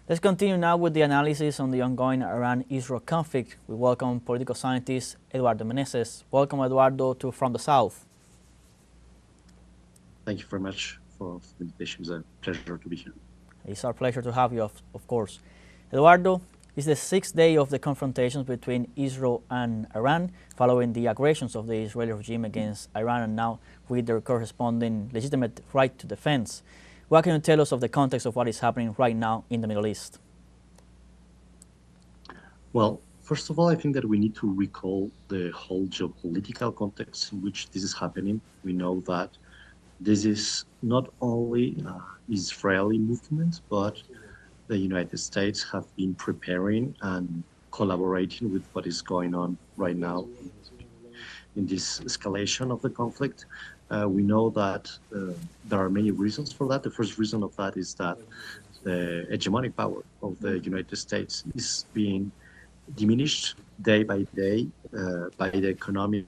Let's continue now with the analysis on the ongoing Iran-Israel conflict. We welcome political scientist Eduardo Meneses. Welcome, Eduardo, from the South. Thank you very much for the invitation. It's a pleasure to be here. It's our pleasure to have you, of course. Eduardo, it's the sixth day of the confrontations between Israel and Iran following the aggressions of the Israeli regime against Iran and now with their corresponding legitimate right to defense. What can you tell us of the context of what is happening right now in the Middle East? Well, first of all, I think that we need to recall the whole geopolitical context in which this is happening. We know that this is not only Israeli movement, but the United States have been preparing and collaborating with what is going on right now in this escalation of the conflict. We know that there are many reasons for that. The first reason of that is that the hegemonic power of the United States is being diminished day by day by the economic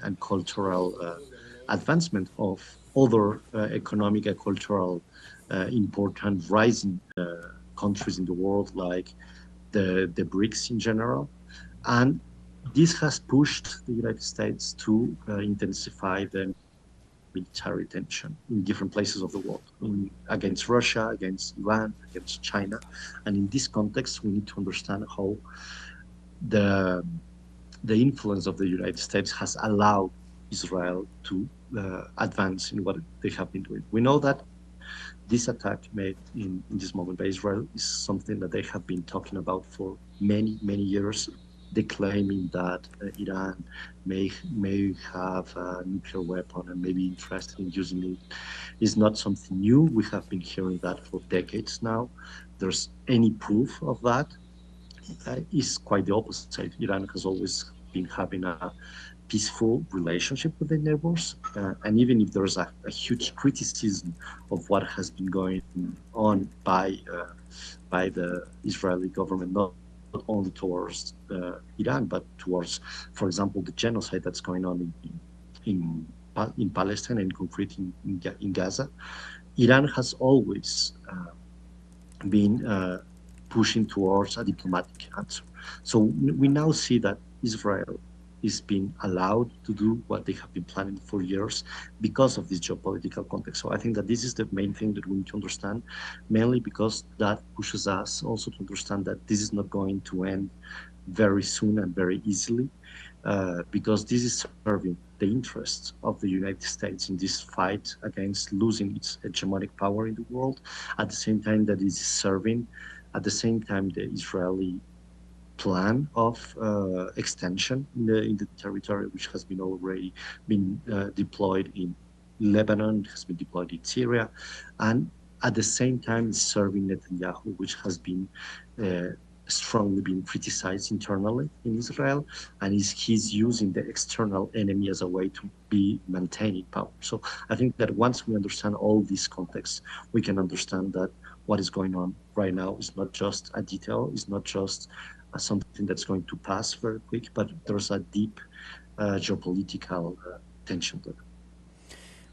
and cultural advancement of other economic and cultural important rising countries in the world, like the BRICS in general. And this has pushed the United States to intensify the military tension in different places of the world, against Russia, against Iran, against China. And in this context, we need to understand how the influence of the United States has allowed Israel to advance in what they have been doing. We know that this attack made in this moment by Israel is something that they have been talking about for many, many years. They claiming that Iran may have a nuclear weapon and may be interested in using it is not something new. We have been hearing that for decades now. There's any proof of that is quite the opposite. Iran has always been having a peaceful relationship with their neighbors. And even if there's a huge criticism of what has been going on by the Israeli government, not only towards Iran, but towards, for example, the genocide that's going on in Palestine and concrete in Gaza, Iran has always been pushing towards a diplomatic answer. So we now see that Israel is being allowed to do what they have been planning for years because of this geopolitical context. So I think that this is the main thing that we need to understand, mainly because that pushes us also to understand that this is not going to end very soon and very easily, because this is serving the interests of the United States in this fight against losing its hegemonic power in the world, at the same time that it is serving, at the same time, the Israeli plan of extension in the territory, which has been already been deployed in Lebanon, has been deployed in Syria, and at the same time serving Netanyahu, which has been strongly been criticized internally in Israel, and he's using the external enemy as a way to be maintaining power. So I think that once we understand all these contexts, we can understand that what is going on right now is not just a detail, it's not just something that's going to pass very quick, but there's a deep geopolitical tension there.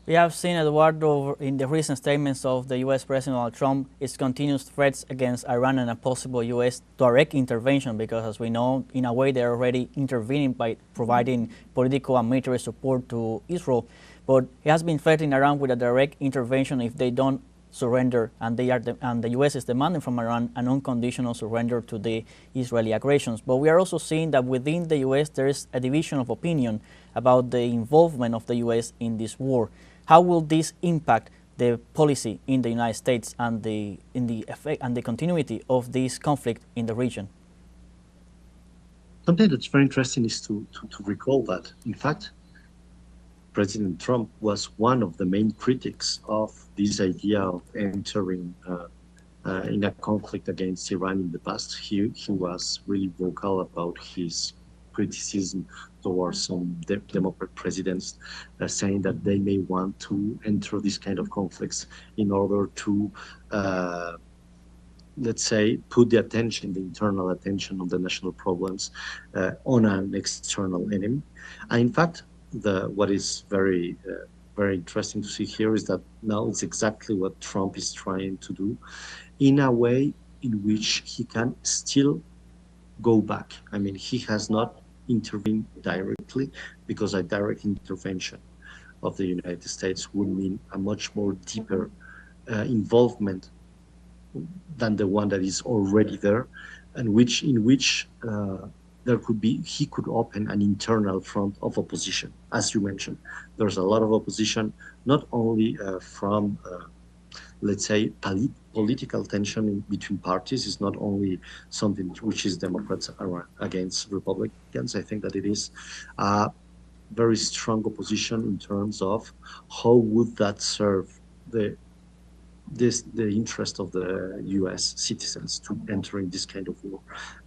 We have seen, Eduardo, in the recent statements of the U.S. President Donald Trump, its continuous threats against Iran and a possible U.S. direct intervention, because as we know, in a way they're already intervening by providing political and military support to Israel. But he has been threatening Iran with a direct intervention if they don't surrender, and the U.S. is demanding from Iran an unconditional surrender to the Israeli aggressions. But we are also seeing that within the U.S. there is a division of opinion about the involvement of the U.S. in this war. How will this impact the policy in the United States and the effect and the continuity of this conflict in the region? Something that's very interesting is to recall that, in fact, President Trump was one of the main critics of this idea of entering in a conflict against Iran in the past. He was really vocal about his criticism towards some Democrat presidents, saying that they may want to enter this kind of conflicts in order to, let's say, put the attention, the internal attention of the national problems on an external enemy. And in fact, what is very interesting to see here is that now it's exactly what Trump is trying to do. In a way, in which he can still go back. I mean, he has not intervened directly because a direct intervention of the United States would mean a much more deeper involvement than the one that is already there, and which in which there could be he could open an internal front of opposition. As you mentioned, there's a lot of opposition, not only from let's say political tension between parties is not only something which is Democrats are against Republicans. I think that it is a very strong opposition in terms of how would that serve the the interest of the U.S. citizens to entering this kind of war.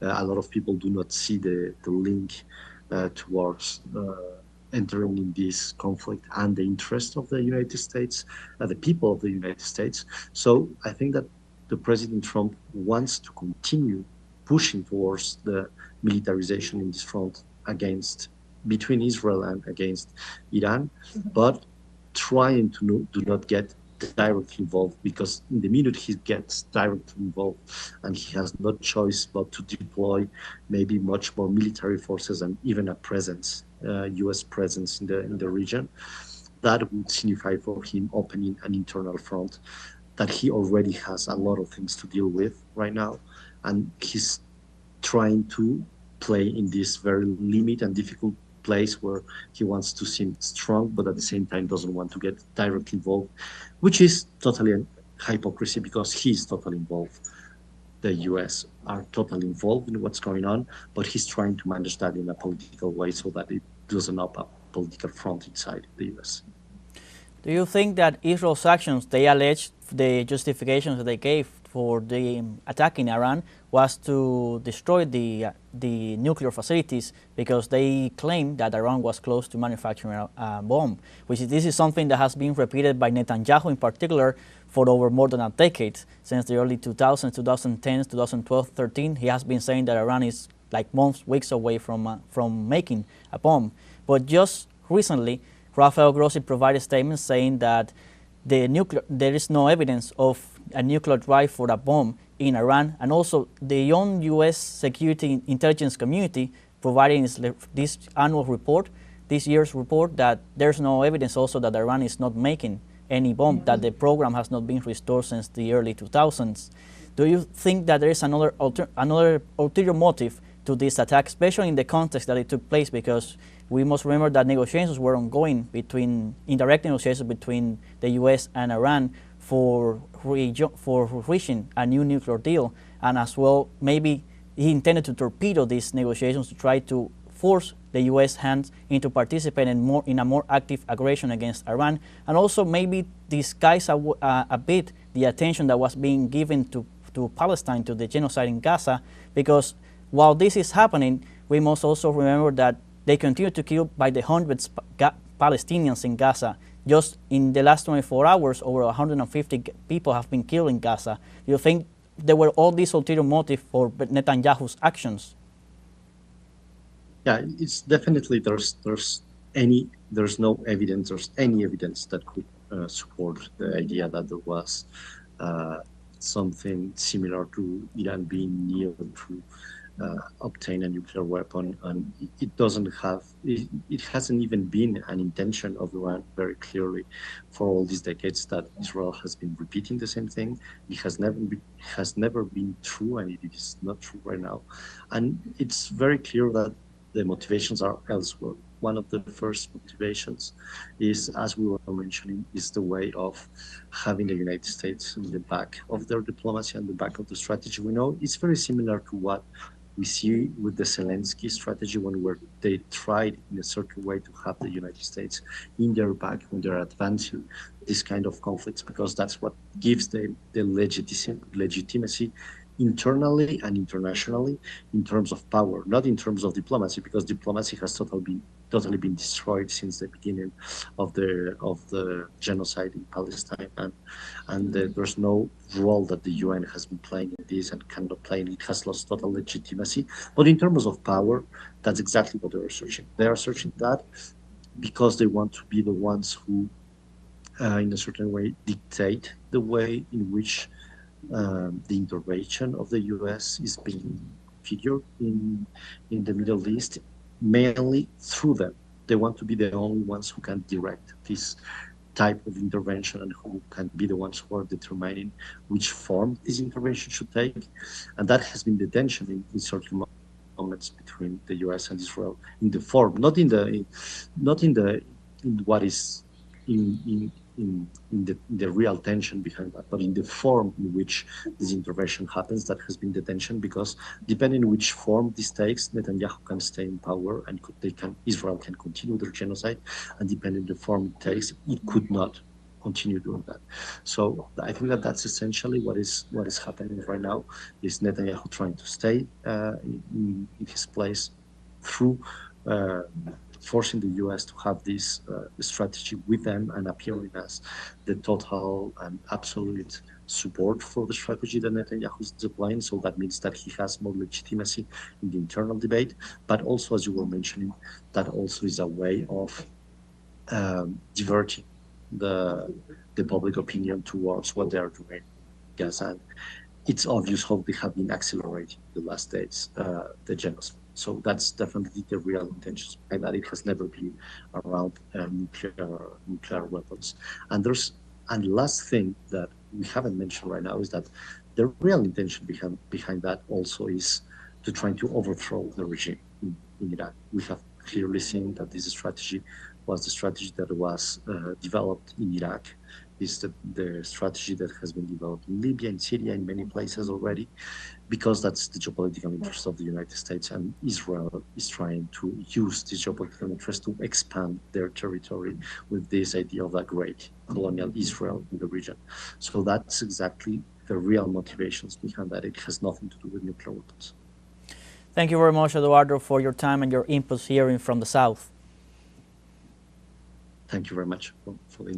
A lot of people do not see the link towards entering in this conflict and the interest of the United States, the people of the United States. So I think that the President Trump wants to continue pushing towards the militarization in this front against between Israel and against Iran, but trying to do not get directly involved, because in the minute he gets directly involved and he has no choice but to deploy maybe much more military forces and even a presence, U.S. presence in the region, that would signify for him opening an internal front that he already has a lot of things to deal with right now, and he's trying to play in this very limited and difficult place where he wants to seem strong, but at the same time doesn't want to get directly involved, which is totally a hypocrisy because he's totally involved. The US are totally involved in what's going on, but he's trying to manage that in a political way so that it doesn't open up a political front inside the US. Do you think that Israel's actions, they allege the justifications that they gave for the attack in Iran was to destroy the nuclear facilities because they claim that Iran was close to manufacturing a bomb, this is something that has been repeated by Netanyahu in particular for over more than a decade. Since the early 2000s, 2010s, 2012, 13, he has been saying that Iran is like months, weeks away from making a bomb. But just recently, Rafael Grossi provided statements saying that there is no evidence of a nuclear drive for a bomb in Iran, and also the own U.S. security intelligence community providing this annual report, this year's report, that there's no evidence also that Iran is not making any bomb, that the program has not been restored since the early 2000s. Do you think that there is another ulterior motive to this attack, especially in the context that it took place? Because we must remember that negotiations were ongoing indirect negotiations between the U.S. and Iran for reaching a new nuclear deal, and as well maybe he intended to torpedo these negotiations to try to force the U.S. hands into participating in a more active aggression against Iran, and also maybe disguise a bit the attention that was being given to Palestine, to the genocide in Gaza, because while this is happening, we must also remember that they continue to kill by the hundreds Palestinians in Gaza. Just in the last 24 hours, over 150 people have been killed in Gaza. Do you think there were all these ulterior motives for Netanyahu's actions? Yeah, it's definitely there's no evidence, there's any evidence that could support the idea that there was something similar to Iran being near to obtain a nuclear weapon, and it doesn't have it hasn't even been an intention of Iran very clearly for all these decades that Israel has been repeating the same thing. It has never been true, and it is not true right now, and it's very clear that the motivations are elsewhere. One of the first motivations is, as we were mentioning, is the way of having the United States in the back of their diplomacy and the back of the strategy. We know it's very similar to what we see with the Zelensky strategy when they tried in a certain way to have the United States in their back when they're advancing this kind of conflicts, because that's what gives them the legitimacy internally and internationally in terms of power, not in terms of diplomacy, because diplomacy has totally been destroyed since the beginning of the genocide in Palestine, and there's no role that the UN has been playing in this and cannot play. It has lost total legitimacy. But in terms of power, that's exactly what they are searching. They are searching that because they want to be the ones who, in a certain way, dictate the way in which the intervention of the U.S. is being figured in the Middle East, mainly through them. They want to be the only ones who can direct this type of intervention and who can be the ones who are determining which form this intervention should take. And that has been the tension in certain moments between the U.S. and Israel in the form, not in what is in the real tension behind that, but in the form in which this intervention happens, that has been the tension, because depending which form this takes, Netanyahu can stay in power and Israel can continue their genocide, and depending the form it takes, it could not continue doing that. So I think that that's essentially what is happening right now, is Netanyahu trying to stay in his place through uh, forcing the U.S. to have this strategy with them and appearing as the total and absolute support for the strategy that Netanyahu is deploying. So that means that he has more legitimacy in the internal debate. But also, as you were mentioning, that also is a way of diverting the public opinion towards what they are doing in Gaza. And it's obvious how they have been accelerating the last days, the genocide. So that's definitely the real intentions behind that. It has never been around nuclear weapons. And the last thing that we haven't mentioned right now is that the real intention behind that also is to try to overthrow the regime in Iraq. We have clearly seen that this strategy was the strategy that was developed in Iraq, is the strategy that has been developed in Libya, in Syria, in many places already, because that's the geopolitical interest of the United States, and Israel is trying to use this geopolitical interest to expand their territory with this idea of a great colonial Israel in the region. So that's exactly the real motivations behind that. It has nothing to do with nuclear weapons. Thank you very much, Eduardo, for your time and your inputs here from the South. Thank you very much for the